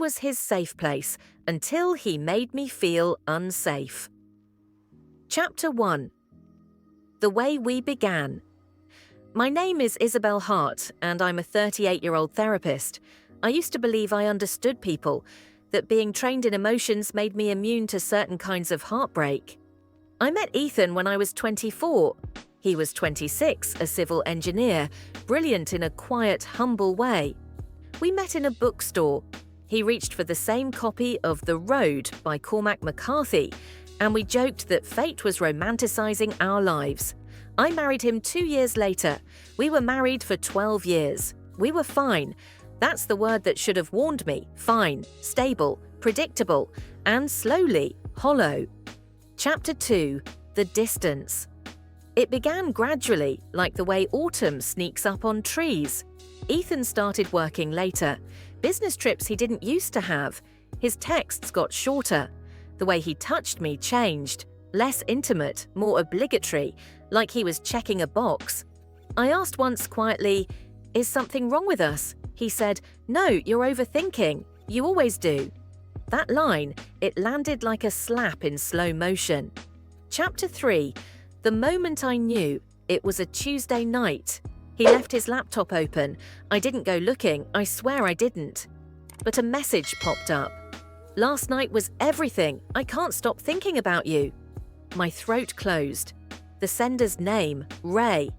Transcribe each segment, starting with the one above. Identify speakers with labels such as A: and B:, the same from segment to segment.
A: was his safe place until he made me feel unsafe. Chapter 1. The Way We Began. My name is Isabel Hart, and I'm a 38-year-old therapist. I used to believe I understood people, that being trained in emotions made me immune to certain kinds of heartbreak. I met Ethan when I was 24. He was 26, a civil engineer, brilliant in a quiet, humble way. We met in a bookstore. He reached for the same copy of The Road by Cormac McCarthy, and we joked that fate was romanticizing our lives. I married him 2 years later. We were married for 12 years. We were fine. That's the word that should have warned me. Fine, stable, predictable, and slowly hollow. Chapter 2. The Distance. It began gradually, like the way autumn sneaks up on trees. Ethan started working later. Business trips he didn't used to have. His texts got shorter. The way he touched me changed. Less intimate, more obligatory, like he was checking a box. I asked once quietly, "Is something wrong with us?" He said, "No, you're overthinking. You always do." That line, it landed like a slap in slow motion. Chapter 3. The moment I knew. It was a Tuesday night. He left his laptop open. I didn't go looking. I swear I didn't. But a message popped up. "Last night was everything. I can't stop thinking about you." My throat closed. The sender's name, Ray.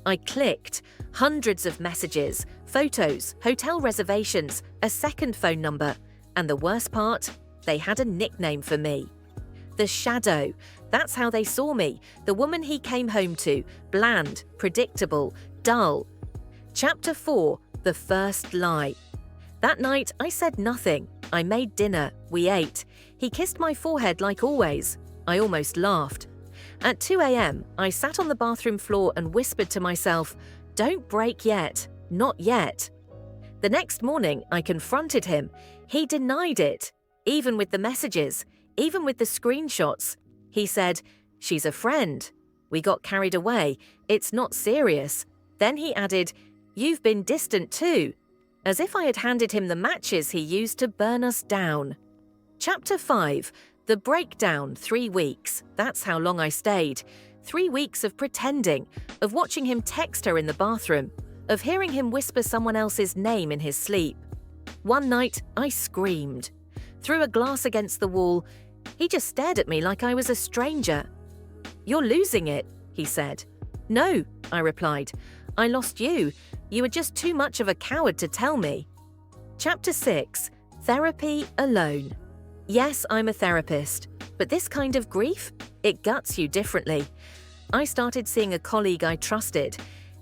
A: I clicked. Hundreds of messages, photos, hotel reservations, a second phone number. And the worst part, they had a nickname for me. The Shadow. That's how they saw me. The woman he came home to. Bland, predictable, dull. Chapter 4. The First Lie. That night, I said nothing. I made dinner. We ate. He kissed my forehead like always. I almost laughed. At 2 a.m., I sat on the bathroom floor and whispered to myself, "Don't break yet. Not yet." The next morning, I confronted him. He denied it. Even with the messages, even with the screenshots. He said, "She's a friend. We got carried away. It's not serious." Then he added, "You've been distant too," as if I had handed him the matches he used to burn us down. Chapter 5. The Breakdown. 3 weeks. That's how long I stayed. 3 weeks of pretending, of watching him text her in the bathroom, of hearing him whisper someone else's name in his sleep. One night, I screamed. Threw a glass against the wall. He just stared at me like I was a stranger. "You're losing it," he said. "No," I replied. "I lost you. You were just too much of a coward to tell me." Chapter 6. Therapy alone. Yes, I'm a therapist, but this kind of grief, it guts you differently. I started seeing a colleague I trusted.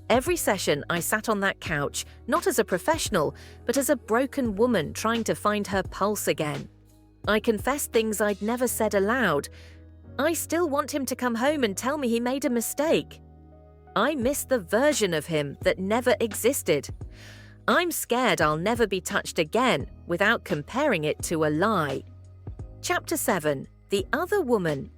A: Every session I sat on that couch, not as a professional, but as a broken woman trying to find her pulse again. I confessed things I'd never said aloud. I still want him to come home and tell me he made a mistake. I miss the version of him that never existed. I'm scared I'll never be touched again without comparing it to a lie. Chapter 7. The Other Woman.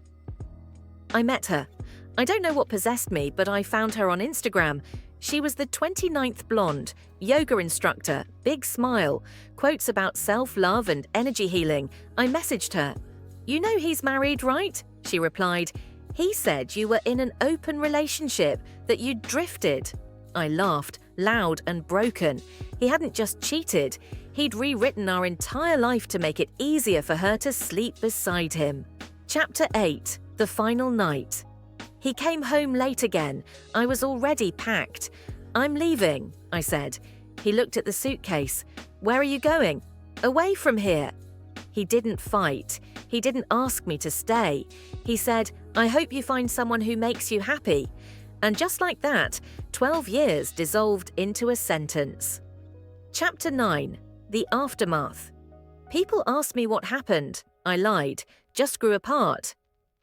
A: I met her. I don't know what possessed me, but I found her on Instagram. She was the 29th blonde, yoga instructor, big smile, quotes about self-love and energy healing. I messaged her. "You know he's married, right?" She replied, "He said you were in an open relationship, that you'd drifted." I laughed, loud and broken. He hadn't just cheated. He'd rewritten our entire life to make it easier for her to sleep beside him. Chapter 8. The Final Night. He came home late again. I was already packed. "I'm leaving," I said. He looked at the suitcase. "Where are you going?" "Away from here." He didn't fight. He didn't ask me to stay. He said, "I hope you find someone who makes you happy." And just like that, 12 years dissolved into a sentence. Chapter 9. The Aftermath. People asked me what happened. I lied. Just grew apart.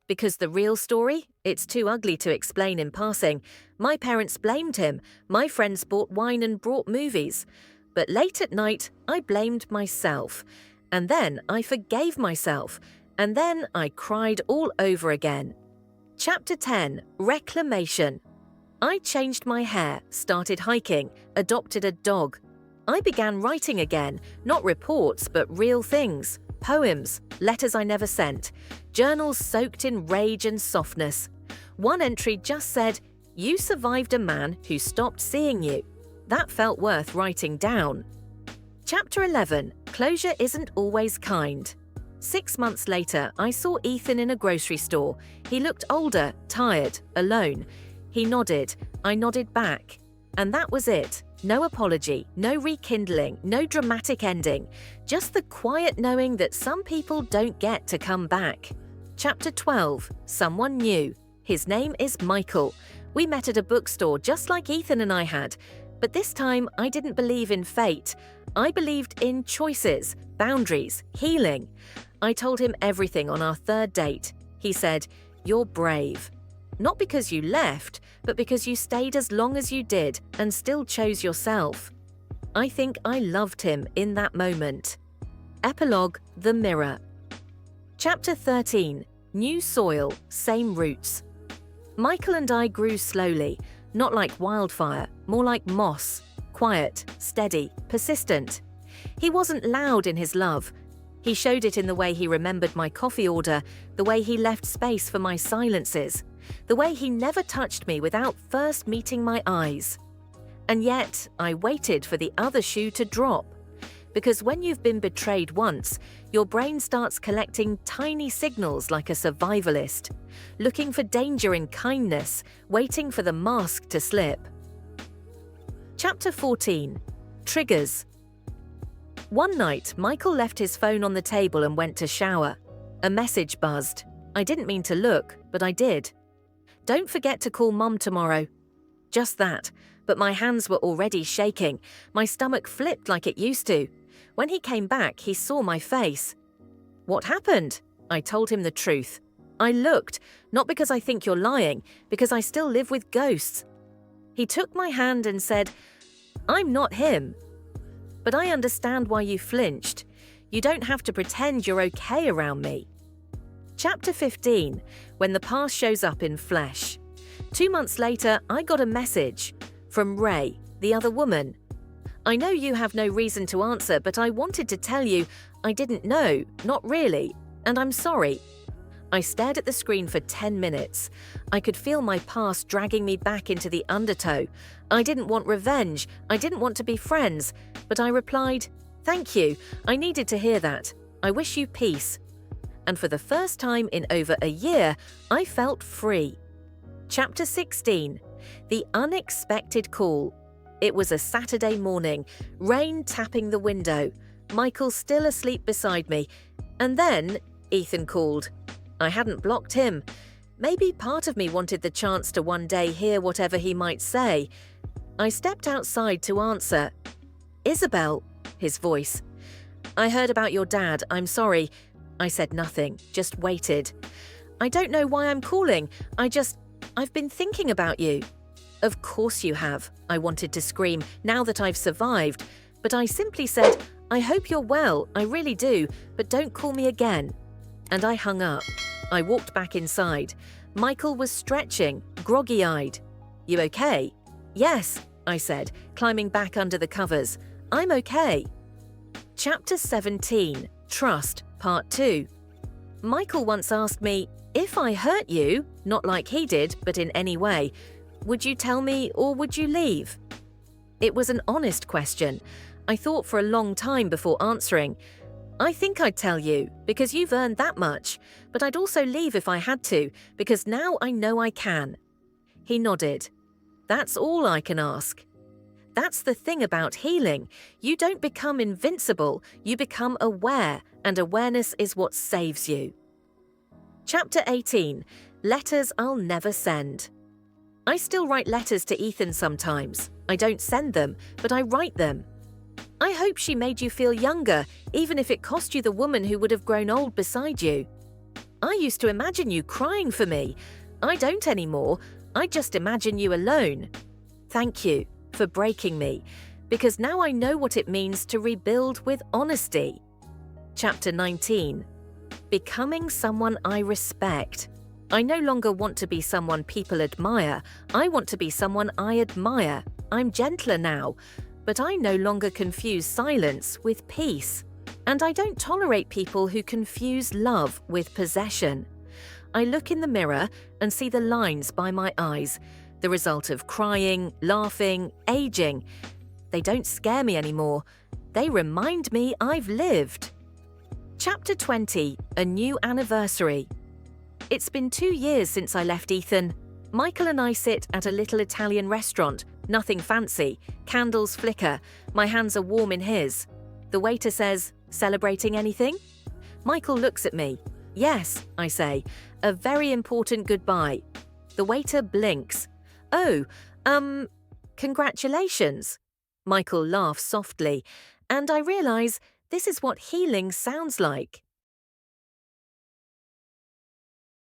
A: Because the real story? It's too ugly to explain in passing. My parents blamed him. My friends bought wine and brought movies. But late at night, I blamed myself. And then I forgave myself. And then I cried all over again. Chapter 10. Reclamation. I changed my hair, started hiking, adopted a dog. I began writing again, not reports, but real things. Poems, letters I never sent, journals soaked in rage and softness. One entry just said, "You survived a man who stopped seeing you." That felt worth writing down. Chapter 11. Closure isn't always kind. 6 months later, I saw Ethan in a grocery store. He looked older, tired, alone. He nodded. I nodded back. And that was it. No apology, no rekindling, no dramatic ending. Just the quiet knowing that some people don't get to come back. Chapter 12. Someone new. His name is Michael. We met at a bookstore just like Ethan and I had. But this time, I didn't believe in fate. I believed in choices, boundaries, healing. I told him everything on our 3rd date. He said, "You're brave. Not because you left, but because you stayed as long as you did and still chose yourself." I think I loved him in that moment. Epilogue: The Mirror. Chapter 13. New soil, same roots. Michael and I grew slowly, not like wildfire, more like moss, quiet, steady, persistent. He wasn't loud in his love. He showed it in the way he remembered my coffee order, the way he left space for my silences, the way he never touched me without first meeting my eyes. And yet, I waited for the other shoe to drop. Because when you've been betrayed once, your brain starts collecting tiny signals like a survivalist, looking for danger in kindness, waiting for the mask to slip. Chapter 14. Triggers. One night, Michael left his phone on the table and went to shower. A message buzzed. I didn't mean to look, but I did. "Don't forget to call Mum tomorrow." Just that, but my hands were already shaking. My stomach flipped like it used to. When he came back, he saw my face. "What happened?" I told him the truth. "I looked, not because I think you're lying, because I still live with ghosts." He took my hand and said, "I'm not him. But I understand why you flinched. You don't have to pretend you're okay around me." Chapter 15. When the past shows up in flesh. 2 months later, I got a message from Ray, the other woman. "I know you have no reason to answer, but I wanted to tell you I didn't know, not really, and I'm sorry." I stared at the screen for 10 minutes. I could feel my past dragging me back into the undertow. I didn't want revenge. I didn't want to be friends. But I replied, "Thank you. I needed to hear that. I wish you peace." And for the first time in over a year, I felt free. Chapter 16. The Unexpected Call. It was a Saturday morning, rain tapping the window, Michael still asleep beside me. And then Ethan called. I hadn't blocked him. Maybe part of me wanted the chance to one day hear whatever he might say. I stepped outside to answer. "Isabel," his voice. "I heard about your dad. I'm sorry." I said nothing, just waited. "I don't know why I'm calling. I've been thinking about you." "Of course you have," I wanted to scream, now that I've survived. But I simply said, "I hope you're well, I really do, but don't call me again." And I hung up. I walked back inside. Michael was stretching, groggy-eyed. "You okay?" "Yes," I said, climbing back under the covers. "I'm okay." Chapter 17. Trust, Part 2. Michael once asked me, "If I hurt you, not like he did, but in any way, would you tell me or would you leave?" It was an honest question. I thought for a long time before answering. "I think I'd tell you, because you've earned that much, but I'd also leave if I had to, because now I know I can." He nodded. "That's all I can ask." That's the thing about healing. You don't become invincible, you become aware, and awareness is what saves you. Chapter 18. Letters I'll never send. I still write letters to Ethan sometimes. I don't send them, but I write them. "I hope she made you feel younger, even if it cost you the woman who would have grown old beside you. I used to imagine you crying for me. I don't anymore. I just imagine you alone. Thank you for breaking me, because now I know what it means to rebuild with honesty." Chapter 19. Becoming someone I respect. I no longer want to be someone people admire. I want to be someone I admire. I'm gentler now. But I no longer confuse silence with peace. And I don't tolerate people who confuse love with possession. I look in the mirror and see the lines by my eyes, the result of crying, laughing, aging. They don't scare me anymore. They remind me I've lived. Chapter 20, A New Anniversary. It's been 2 years since I left Ethan. Michael and I sit at a little Italian restaurant, nothing fancy, candles flicker, my hands are warm in his. The waiter says, "Celebrating anything?" Michael looks at me. "Yes," I say, "a very important goodbye." The waiter blinks. "Oh, congratulations." Michael laughs softly, and I realize this is what healing sounds like.